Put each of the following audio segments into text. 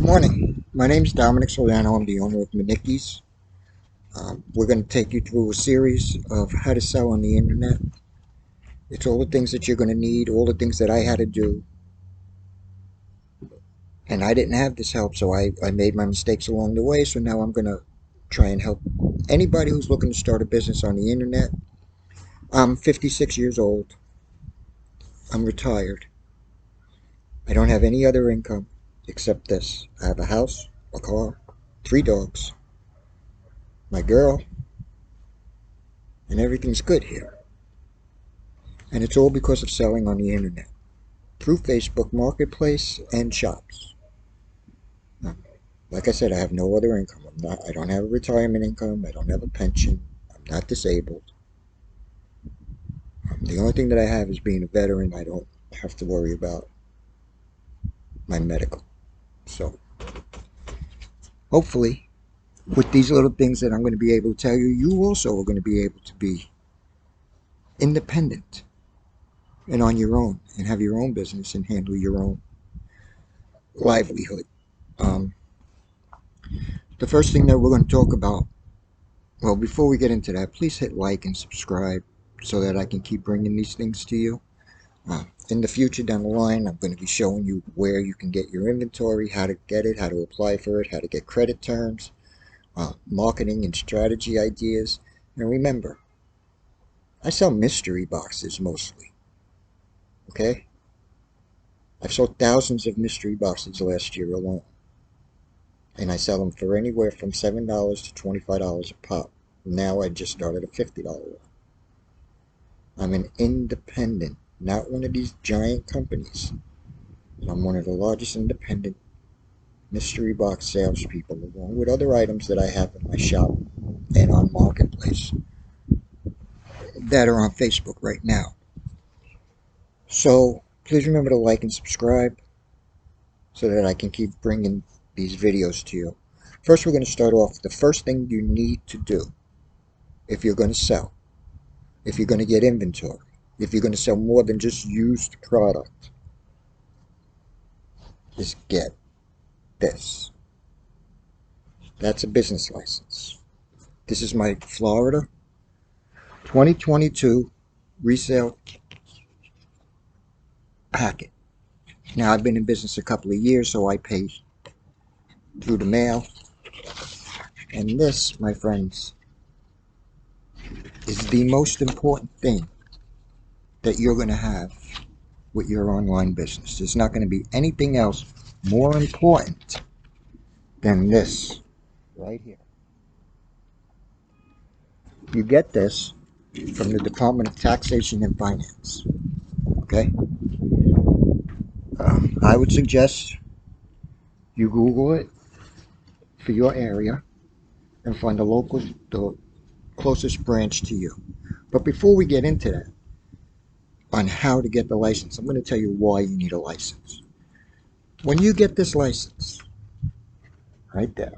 Morning. My name is Dominic Solano. I'm the owner of Manicki's. We're going to take you through a series of how to sell on the internet. It's all the things that you're going to need, all the things that I had to do. And I didn't have this help, so I made my mistakes along the way. So now I'm going to try and help anybody who's looking to start a business on the internet. I'm 56 years old. I'm retired. I don't have any other income except this. I have a house, a car, 3 dogs, my girl, and everything's good here. And it's all because of selling on the internet through Facebook Marketplace and shops. Now, like I said, I have no other income. I don't have a retirement income. I don't have a pension. I'm not disabled. The only thing that I have is being a veteran. I don't have to worry about my medical. So hopefully, with these little things that I'm going to be able to tell you, you also are going to be able to be independent and on your own and have your own business and handle your own livelihood. Um, the first thing that we're going to talk about, well, before we get into that, please hit like and subscribe so that I can keep bringing these things to you. In the future, down the line, I'm going to be showing you where you can get your inventory, how to get it, how to apply for it, how to get credit terms, marketing and strategy ideas. And remember, I sell mystery boxes mostly, okay? I've sold thousands of mystery boxes last year alone. And I sell them for anywhere from $7 to $25 a pop. Now I just started a $50 one. I'm an independent, not one of these giant companies. I'm one of the largest independent mystery box salespeople, along with other items that I have in my shop and on Marketplace that are on Facebook right now. So please remember to like and subscribe so that I can keep bringing these videos to you. First, we're going to start off. The first thing you need to do if you're going to sell, if you're going to get inventory, if you're going to sell more than just used product, is get this. That's a business license. This is my Florida 2022 resale packet. Now, I've been in business a couple of years, so I pay through the mail. And this, my friends, is the most important thing that you're going to have with your online business. There's not going to be anything else more important than this right here. You get this from the Department of Taxation and Finance. Okay? I would suggest you Google it for your area and find the closest branch to you. But before we get into that, on how to get the license, I'm going to tell you why you need a license. When you get this license, right there,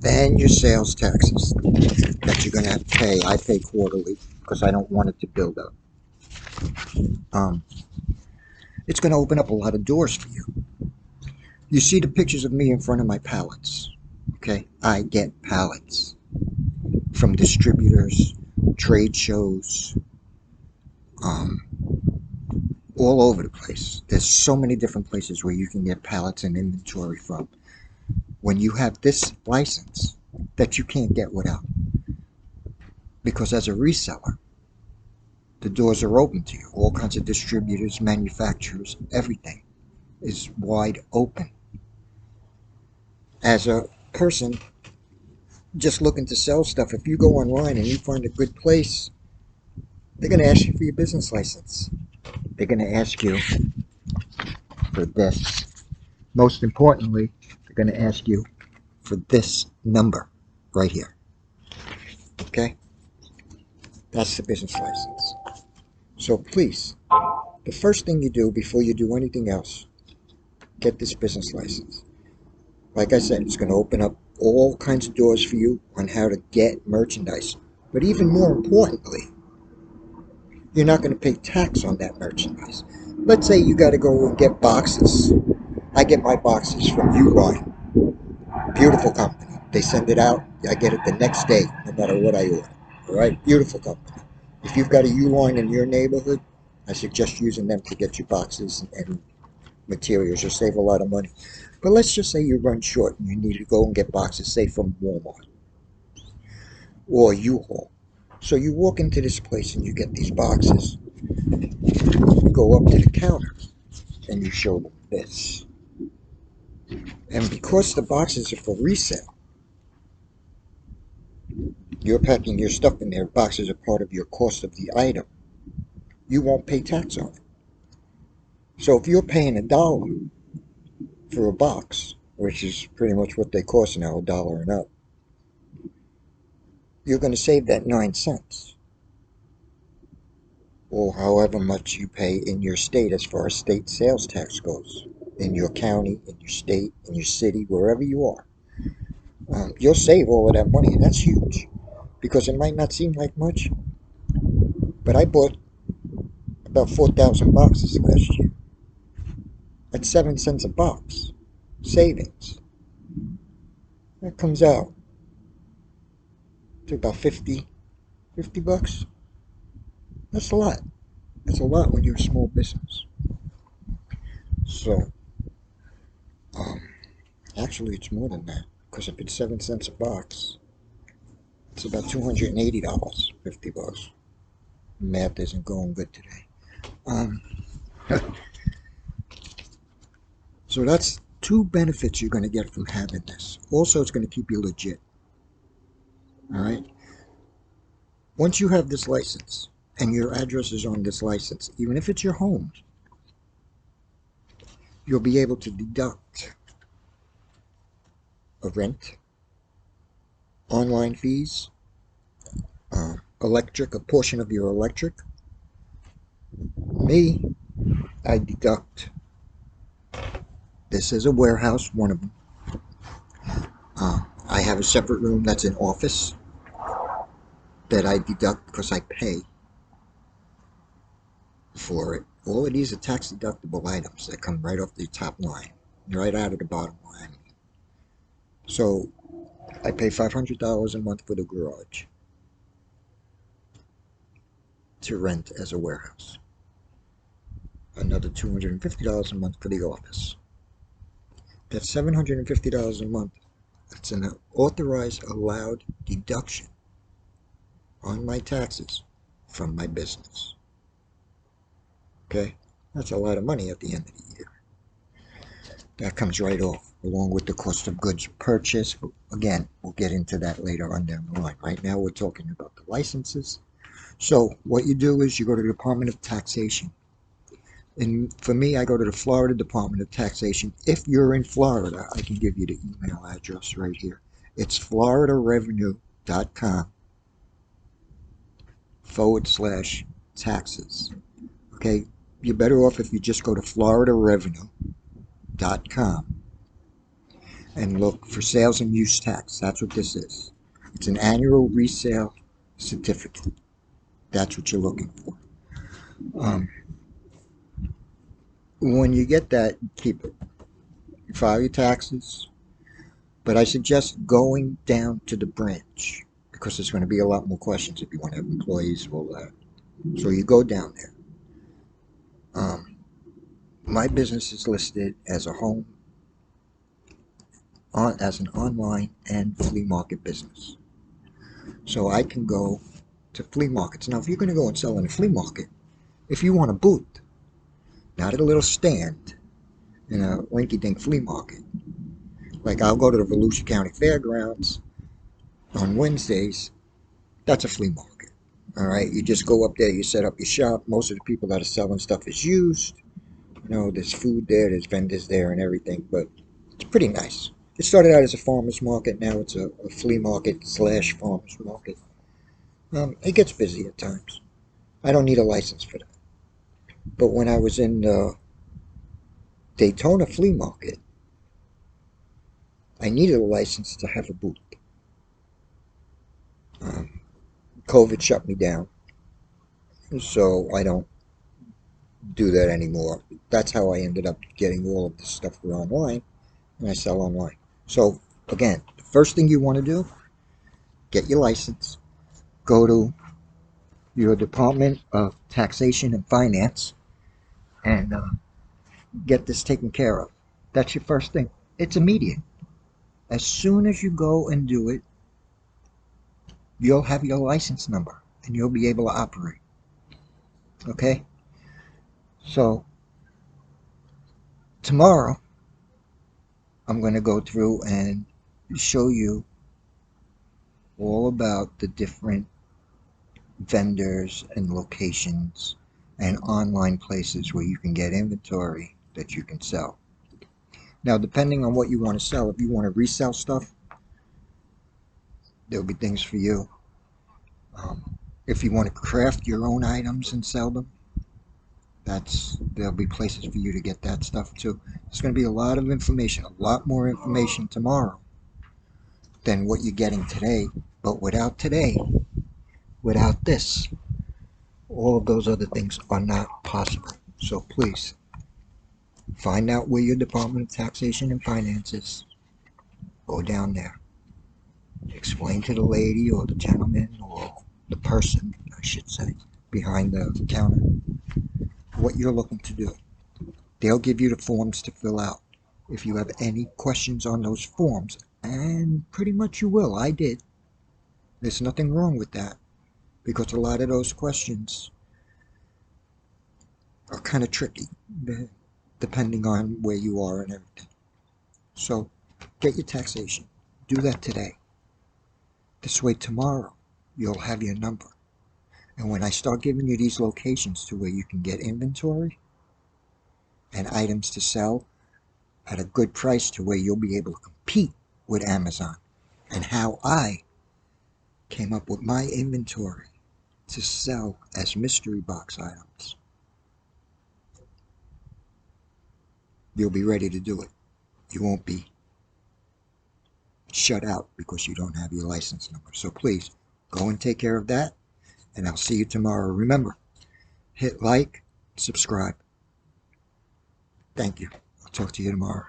then your sales taxes that you're going to have to pay. I pay quarterly because I don't want it to build up. It's going to open up a lot of doors for you. You see the pictures of me in front of my pallets. Okay, I get pallets from distributors, trade shows, all over the place. There's so many different places where you can get pallets and inventory from. When you have this license that you can't get without, because as a reseller, the doors are open to you. All kinds of distributors, manufacturers, everything is wide open. As a person just looking to sell stuff, if you go online and you find a good place, they're going to ask you for your business license. They're going to ask you for this. Most importantly, they're going to ask you for this number right here. Okay? That's the business license. So please, the first thing you do before you do anything else, get this business license. Like I said, it's going to open up all kinds of doors for you on how to get merchandise. But even more importantly, you're not going to pay tax on that merchandise. Let's say you got to go and get boxes I get my boxes from Uline. Beautiful company. They send it out. I get it the next day, no matter what I order. All right? Beautiful company. If you've got a Uline in your neighborhood, I suggest using them to get your boxes and materials. You'll save a lot of money. But let's just say you run short and you need to go and get boxes, say from Walmart or U-Haul. So you walk into this place and you get these boxes. You go up to the counter and you show them this. And because the boxes are for resale, you're packing your stuff in there. Boxes are part of your cost of the item. You won't pay tax on it. So if you're paying $1 for a box, which is pretty much what they cost now, $1 and up, you're going to save that 9 cents, or however much you pay in your state as far as state sales tax goes, in your county, in your state, in your city, wherever you are. You'll save all of that money, and that's huge, because it might not seem like much, but I bought about 4,000 boxes last year. That's 7 cents a box savings. That comes out to about 50 bucks. That's a lot. That's a lot when you're a small business. So, um, actually, it's more than that, because if it's 7 cents a box, it's about $280. 50 bucks. Math isn't going good today. Um, so that's two benefits you're going to get from having this. Also, it's going to keep you legit. All right. Once you have this license and your address is on this license, even if it's your home, you'll be able to deduct a rent, online fees, electric, a portion of your electric. Me, I deduct this is a warehouse, one of them. I have a separate room that's an office that I deduct because I pay for it. All of these are tax deductible items that come right off the top line, right out of the bottom line. So I pay $500 a month for the garage to rent as a warehouse. Another $250 a month for the office. That's $750 a month. That's an authorized, allowed deduction on my taxes from my business. Okay? That's a lot of money at the end of the year. That comes right off, along with the cost of goods purchased. Again, we'll get into that later on down the line. Right now, we're talking about the licenses. So what you do is you go to the Department of Taxation. And for me, I go to the Florida Department of Taxation. If you're in Florida, I can give you the email address right here. It's floridarevenue.com/taxes. Okay, you're better off if you just go to floridarevenue.com and look for sales and use tax. That's what this is. It's an annual resale certificate. That's what you're looking for. Um, when you get that, keep it. File your taxes, but I suggest going down to the branch because there's going to be a lot more questions if you want to have employees, all that. So you go down there. My business is listed as a home, as an online and flea market business. So I can go to flea markets. Now, if you're going to go and sell in a flea market, if you want a booth, not at a little stand in a rinky-dink flea market, like I'll go to the Volusia County Fairgrounds on Wednesdays, that's a flea market. All right, you just go up there, you set up your shop. Most of the people that are selling stuff is used. You know, there's food there, there's vendors there and everything, but it's pretty nice. It started out as a farmer's market. Now it's a flea market / farmer's market. It gets busy at times. I don't need a license for that. But when I was in the Daytona flea market, I needed a license to have a booth. COVID shut me down, so I don't do that anymore. That's how I ended up getting all of this stuff for online, and I sell online. So again, the first thing you want to do, get your license, go to your Department of Taxation and Finance, and get this taken care of. That's your first thing. It's immediate. As soon as you go and do it, you'll have your license number and you'll be able to operate. Okay? So, tomorrow, I'm going to go through and show you all about the different vendors and locations and online places where you can get inventory that you can sell. Now, depending on what you want to sell, if you want to resell stuff, there'll be things for you. If you want to craft your own items and sell them, there'll be places for you to get that stuff too. There's going to be a lot of information, a lot more information tomorrow than what you're getting today. But without today, without this, all of those other things are not possible. So please, find out where your Department of Taxation and Finance is. Go down there. Explain to the lady or the gentleman or the person, I should say, behind the counter what you're looking to do. They'll give you the forms to fill out. If you have any questions on those forms, and pretty much you will, I did. There's nothing wrong with that, because a lot of those questions are kind of tricky, depending on where you are and everything. So, get your taxation. Do that today. This way tomorrow, you'll have your number. And when I start giving you these locations to where you can get inventory and items to sell at a good price to where you'll be able to compete with Amazon, and how I came up with my inventory to sell as mystery box items, you'll be ready to do it. You won't be shut out because you don't have your license number. So please, go and take care of that, and I'll see you tomorrow. Remember, hit like, subscribe. Thank you. I'll talk to you tomorrow.